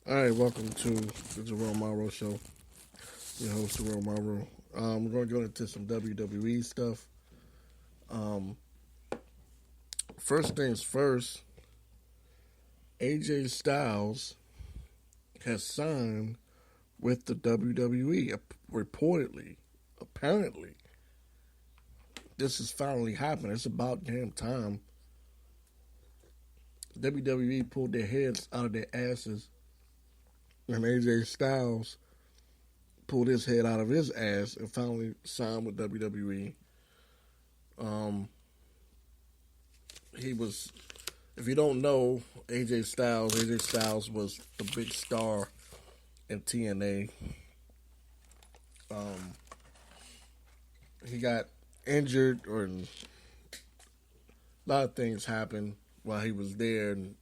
All right, welcome to the Jerome Morrow Show. Your host, Jerome Morrow. We're going to go into some WWE stuff. Um, First things first, AJ Styles has signed with the WWE, reportedly, apparently. This is finally happening. It's about damn time. WWE pulled their heads out of their asses, and AJ Styles pulled his head out of his ass and finally signed with WWE. Um, he was, if you don't know, AJ Styles was the big star in TNA. Um, he got injured, or a lot of things happened while he was there. And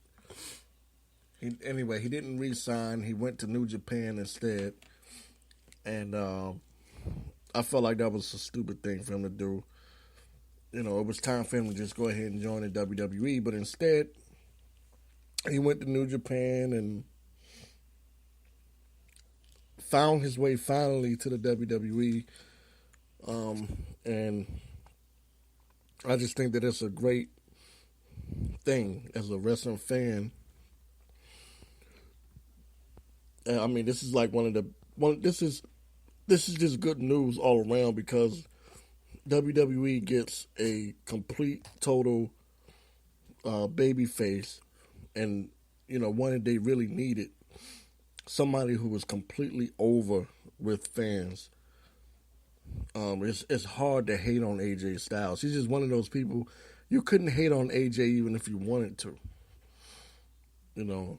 he didn't re-sign. He went to New Japan instead, and I felt like that was a stupid thing for him to do. You know, it was time for him to just go ahead and join the WWE, but instead, he went to New Japan and found his way finally to the WWE. And I just think that it's a great thing as a wrestling fan. I mean, this is like this is just good news all around because WWE gets a complete, total baby face, and one that they really needed. Somebody who was completely over with fans. It's hard to hate on AJ Styles. He's just one of those people you couldn't hate on AJ even if you wanted to. You know.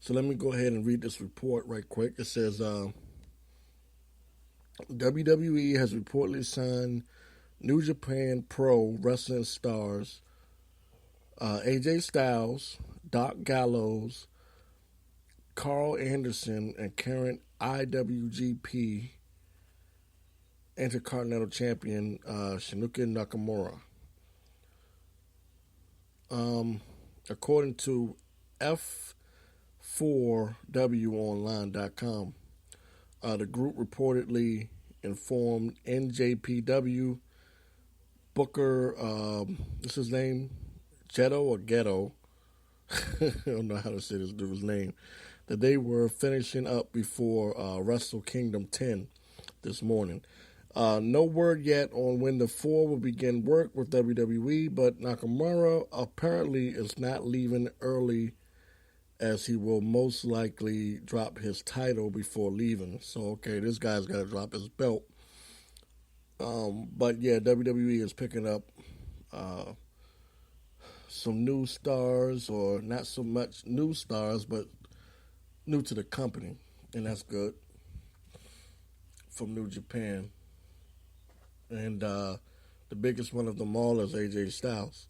So let me go ahead and read this report right quick. It says WWE has reportedly signed New Japan Pro Wrestling stars AJ Styles, Doc Gallows, Carl Anderson, and current IWGP Intercontinental Champion Shinsuke Nakamura. According to F4WOnline.com, the group reportedly informed NJPW Booker, what's his name? Ghetto or Ghetto? I don't know how to say this dude's name. That they were finishing up before Wrestle Kingdom 10 this morning. No word yet on when the four will begin work with WWE, but Nakamura apparently is not leaving early, as he will most likely drop his title before leaving. So, okay, this guy's got to drop his belt. But yeah, WWE is picking up some new stars, or not so much new stars, but new to the company, and that's good, from New Japan. And the biggest one of them all is AJ Styles.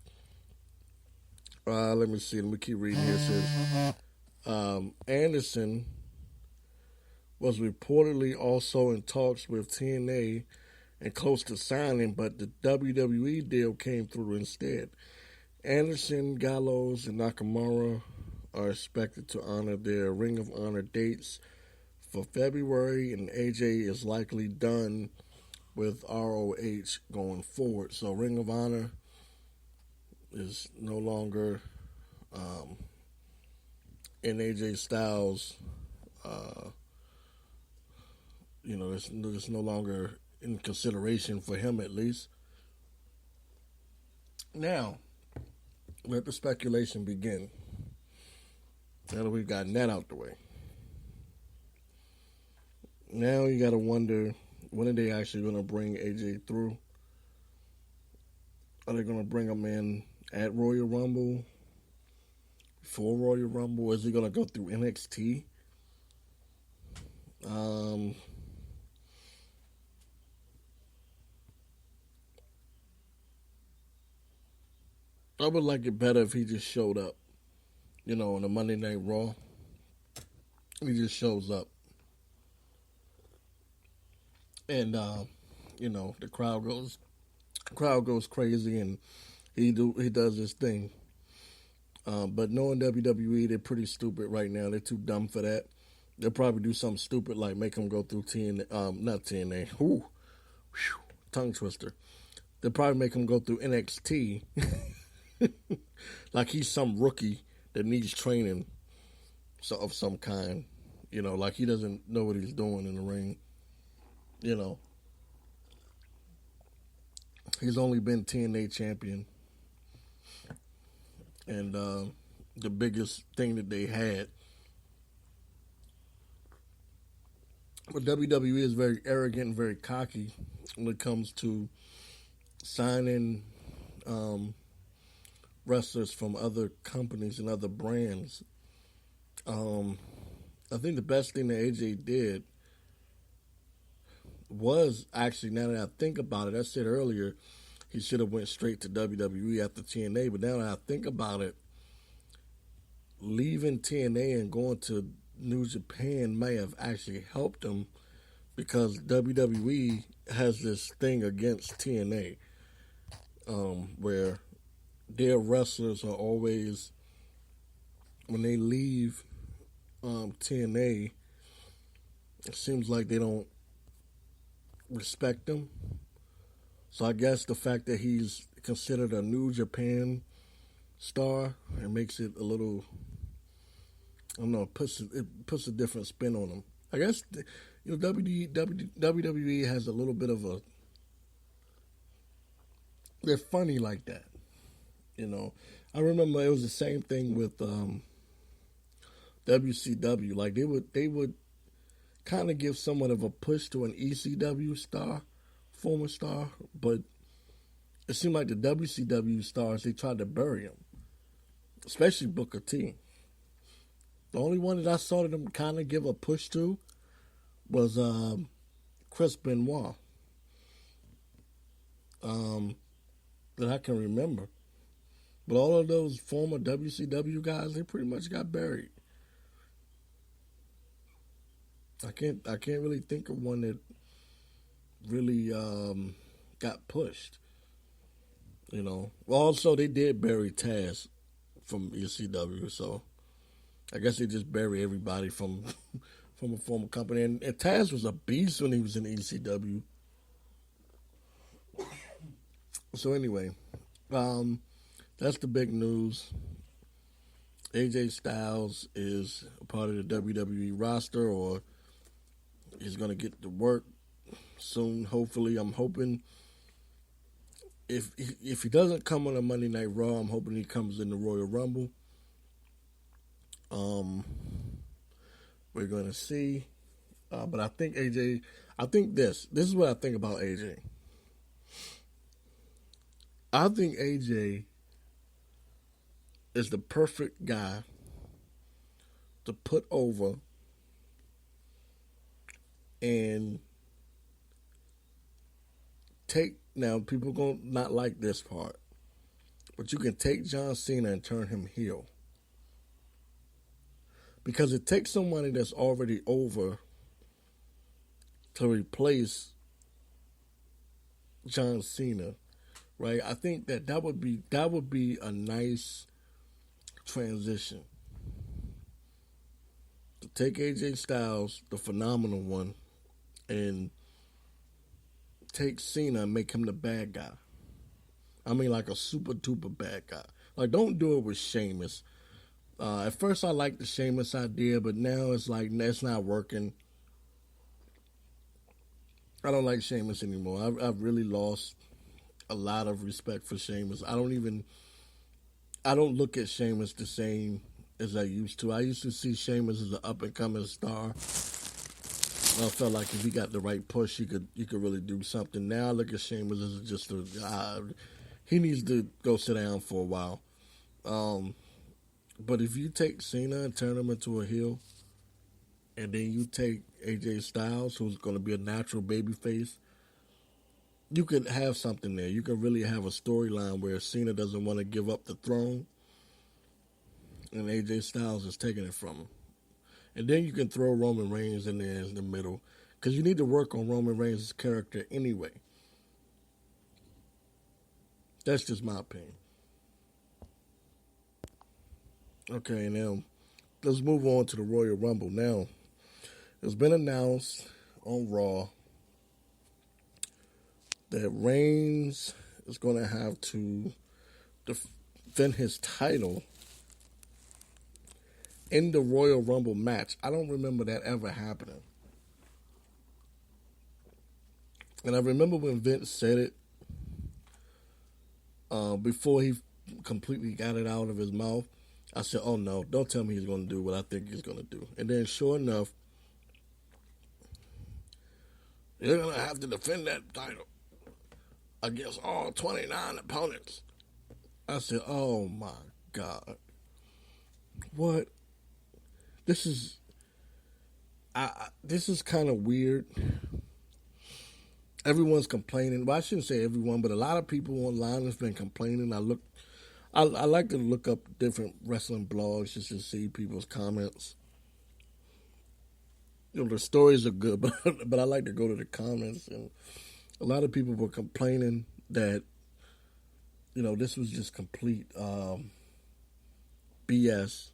Let me see. Let me keep reading here. It says Anderson was reportedly also in talks with TNA and close to signing, but the WWE deal came through instead. Anderson, Gallows, and Nakamura are expected to honor their Ring of Honor dates for February, and AJ is likely done with ROH going forward. So Ring of Honor is no longer in AJ Styles. It's no longer in consideration for him, at least. Now, let the speculation begin. Now that we've gotten that out the way. Now you got to wonder, when are they actually going to bring AJ through? Are they going to bring him in at Royal Rumble? Before Royal Rumble? Is he going to go through NXT? I would like it better if he just showed up, on the Monday Night Raw. He just shows up. And, the crowd goes crazy, and he does his thing. But knowing WWE, they're pretty stupid right now. They're too dumb for that. They'll probably do something stupid like make him go through not TNA. Whew, tongue twister. They'll probably make him go through NXT, like he's some rookie that needs training of some kind. Like he doesn't know what he's doing in the ring. You know, he's only been TNA champion, and the biggest thing that they had. But WWE is very arrogant and very cocky when it comes to signing wrestlers from other companies and other brands. I think the best thing that AJ did was actually, now that I think about it, I said earlier he should have went straight to WWE after TNA, but now that I think about it, leaving TNA and going to New Japan may have actually helped him because WWE has this thing against TNA where their wrestlers are always, when they leave TNA, it seems like they don't respect them. So I guess the fact that he's considered a New Japan star, it makes it a little, I don't know, it puts a different spin on him. I guess WWE has a little bit of a, they're funny like that. I remember it was the same thing with WCW. Like they would kind of give somewhat of a push to an ECW star, former star, but it seemed like the WCW stars, they tried to bury him, especially Booker T. The only one that I saw them kind of give a push to was Chris Benoit, that I can remember. But all of those former WCW guys, they pretty much got buried. I can't really think of one that really got pushed. Well, also they did bury Taz from ECW, so I guess they just bury everybody from from a former company. And Taz was a beast when he was in ECW. So anyway, that's the big news. AJ Styles is a part of the WWE roster, or he's going to get to work soon. Hopefully, I'm hoping if he doesn't come on a Monday Night Raw, I'm hoping he comes in the Royal Rumble. We're going to see. But I think AJ, I think this is what I think about AJ. I think AJ is the perfect guy to put over and take, now people going to not like this part, but you can take John Cena and turn him heel. Because it takes somebody that's already over to replace John Cena, right? I think that would be a nice transition. To take AJ Styles, the phenomenal one, and take Cena and make him the bad guy. I mean, like a super duper bad guy. Like, don't do it with Sheamus. At first, I liked the Sheamus idea, but now it's like it's not working. I don't like Sheamus anymore. I've really lost a lot of respect for Sheamus. I don't look at Sheamus the same as I used to. I used to see Sheamus as an up and coming star. I felt like if he got the right push, he could really do something. Now I look at Sheamus as just he needs to go sit down for a while. But if you take Cena and turn him into a heel, and then you take AJ Styles, who's going to be a natural babyface, you could have something there. You could really have a storyline where Cena doesn't want to give up the throne, and AJ Styles is taking it from him. And then you can throw Roman Reigns in there in the middle, because you need to work on Roman Reigns' character anyway. That's just my opinion. Okay, now let's move on to the Royal Rumble. Now, it's been announced on Raw that Reigns is going to have to defend his title in the Royal Rumble match. I don't remember that ever happening. And I remember when Vince said it before he completely got it out of his mouth. I said, oh no, don't tell me he's going to do what I think he's going to do. And then sure enough, you're going to have to defend that title against all 29 opponents. I said, oh my God. What? This is this is kind of weird. Everyone's complaining. Well, I shouldn't say everyone, but a lot of people online have been complaining. I like to look up different wrestling blogs just to see people's comments. You know, the stories are good, but I like to go to the comments, and a lot of people were complaining that, you know, this was just complete BS.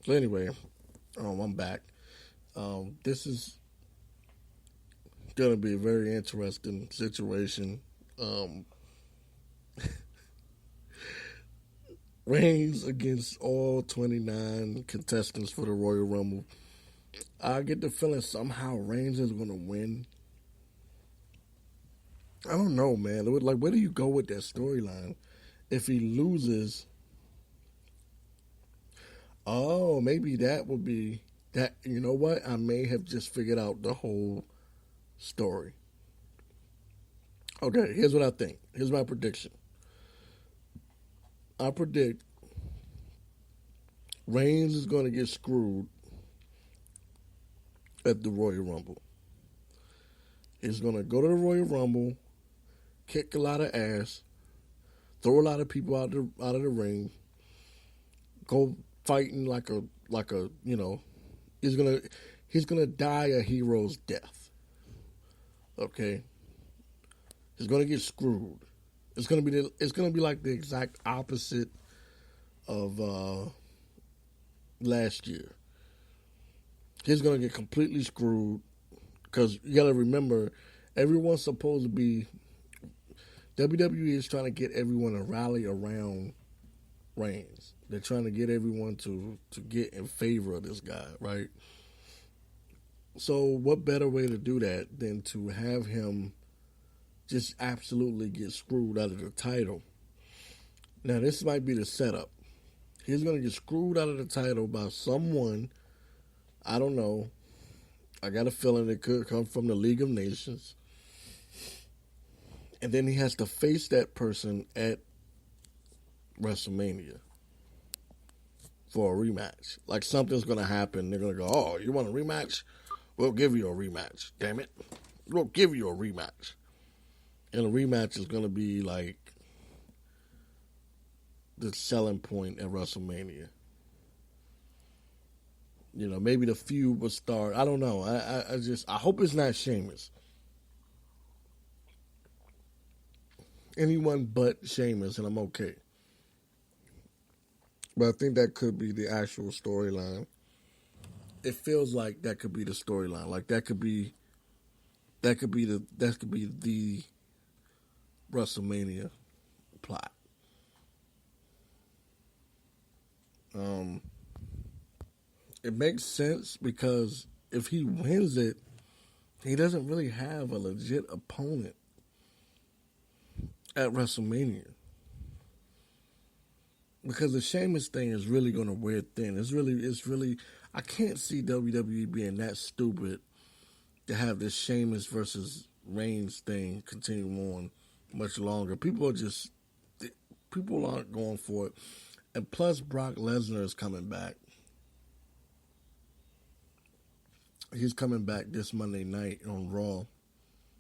So anyway, I'm back. This is going to be a very interesting situation. Reigns against all 29 contestants for the Royal Rumble. I get the feeling somehow Reigns is going to win. I don't know, man. Like, where do you go with that storyline? If he loses, oh, maybe that would be that. You know what? I may have just figured out the whole story. Okay, here's what I think. Here's my prediction. I predict Reigns is going to get screwed at the Royal Rumble. He's going to go to the Royal Rumble, kick a lot of ass, throw a lot of people out of the ring, go fighting like a you know, he's gonna die a hero's death. Okay, he's gonna get screwed. It's gonna be like the exact opposite of last year. He's gonna get completely screwed because you gotta remember, everyone's supposed to be. WWE is trying to get everyone to rally around Reigns. They're trying to get everyone to get in favor of this guy, right? So what better way to do that than to have him just absolutely get screwed out of the title? Now, this might be the setup. He's going to get screwed out of the title by someone, I don't know. I got a feeling it could come from the League of Nations. And then he has to face that person at WrestleMania for a rematch. Like, something's going to happen. They're going to go, oh, you want a rematch? We'll give you a rematch. Damn it. We'll give you a rematch. And a rematch is going to be like the selling point at WrestleMania. You know, maybe the feud will start. I don't know. I hope it's not Sheamus. Anyone but Sheamus, and I'm okay. But I think that could be the actual storyline. It feels like that could be the storyline. Like that could be the WrestleMania plot. It makes sense because if he wins it, he doesn't really have a legit opponent at WrestleMania. Because the Sheamus thing is really going to wear thin. It's really. I can't see WWE being that stupid to have this Sheamus versus Reigns thing continue on much longer. People aren't going for it. And plus, Brock Lesnar is coming back. He's coming back this Monday night on Raw.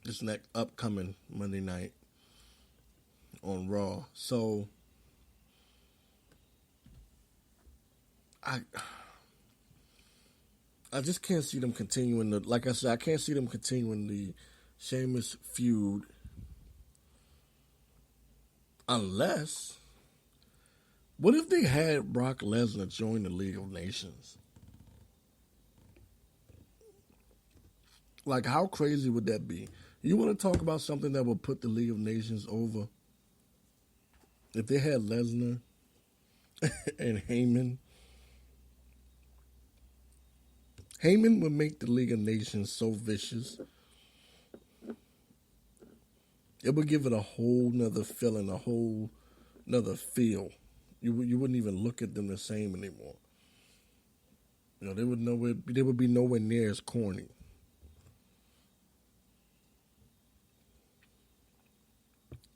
This next upcoming Monday night on Raw. So, I just can't see them continuing like I said, I can't see them continuing the Sheamus feud unless What if they had Brock Lesnar join the League of Nations? Like, how crazy would that be? You want to talk about something that would put the League of Nations over? If they had Lesnar and Heyman, Heyman would make the League of Nations so vicious. It would give it a whole nother feeling, a whole nother feel. You wouldn't even look at them the same anymore. You know, they would be nowhere near as corny.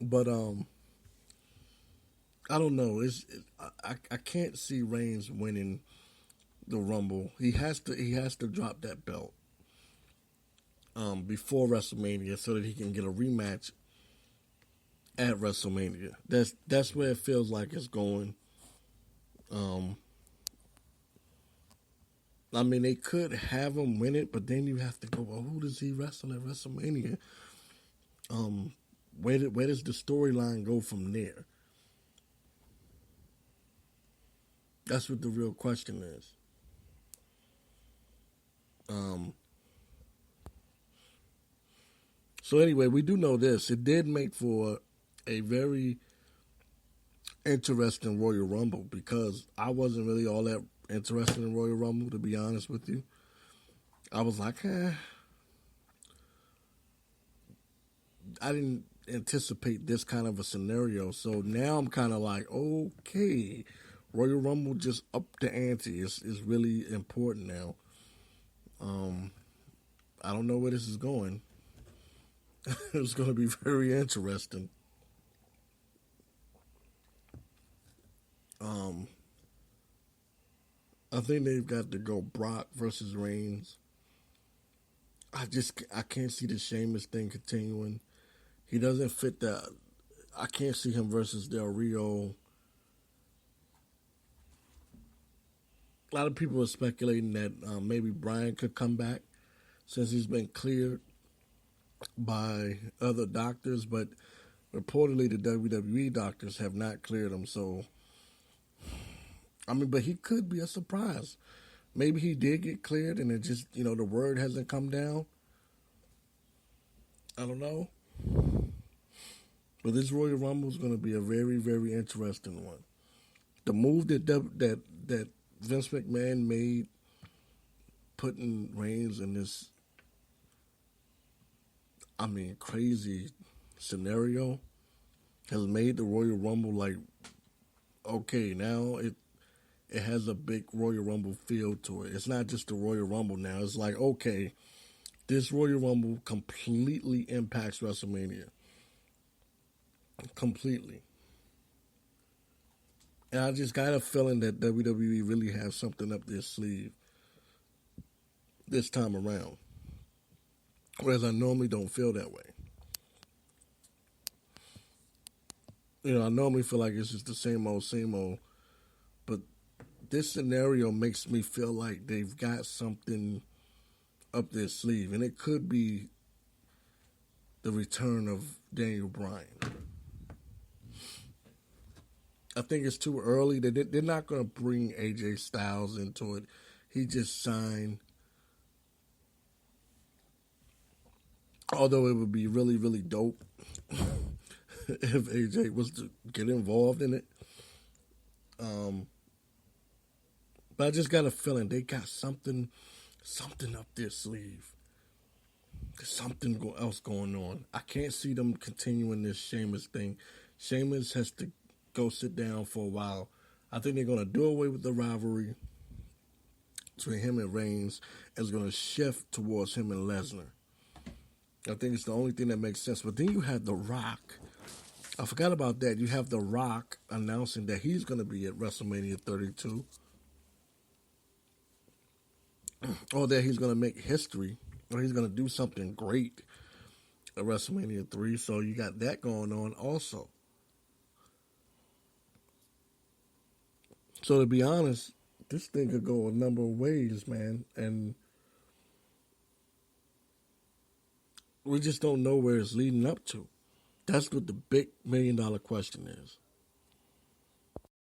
But I don't know. I can't see Reigns winning the Rumble. He has to drop that belt before WrestleMania so that he can get a rematch at WrestleMania. That's where it feels like it's going. Um, I mean, they could have him win it, but then you have to go. Well, who does he wrestle at WrestleMania? Um, where does the storyline go from there? That's what the real question is. Um, so anyway, we do know this. It did make for a very interesting Royal Rumble because I wasn't really all that interested in Royal Rumble, to be honest with you. I was like, I didn't anticipate this kind of a scenario. So now I'm kind of like, okay, Royal Rumble just upped the ante. It's really important now. Um, I don't know where this is going. It's going to be very interesting. Um, I think they've got to go Brock versus Reigns. I can't see the Sheamus thing continuing. He doesn't fit that. I can't see him versus Del Rio. A lot of people are speculating that maybe Bryan could come back since he's been cleared by other doctors, but reportedly the WWE doctors have not cleared him. So, I mean, but he could be a surprise. Maybe he did get cleared and it just, the word hasn't come down. I don't know. But this Royal Rumble is going to be a very, very interesting one. The move that Vince McMahon made, putting Reigns in this, crazy scenario, has made the Royal Rumble like, okay, now it has a big Royal Rumble feel to it. It's not just the Royal Rumble now. It's like, okay, this Royal Rumble completely impacts WrestleMania. Completely. And I just got a feeling that WWE really has something up their sleeve this time around. Whereas I normally don't feel that way. I normally feel like it's just the same old, same old. But this scenario makes me feel like they've got something up their sleeve. And it could be the return of Daniel Bryan. I think it's too early. They're not going to bring AJ Styles into it. He just signed. Although it would be really, really dope if AJ was to get involved in it. But I just got a feeling they got something up their sleeve. There's something else going on. I can't see them continuing this Sheamus thing. Sheamus has to go sit down for a while. I think they're going to do away with the rivalry between him and Reigns. And it's going to shift towards him and Lesnar. I think it's the only thing that makes sense. But then you have The Rock. I forgot about that. You have The Rock announcing that he's going to be at WrestleMania 32. Or that he's going to make history. Or he's going to do something great at WrestleMania 3. So you got that going on also. So to be honest, this thing could go a number of ways, man. And we just don't know where it's leading up to. That's what the big $1 million question is.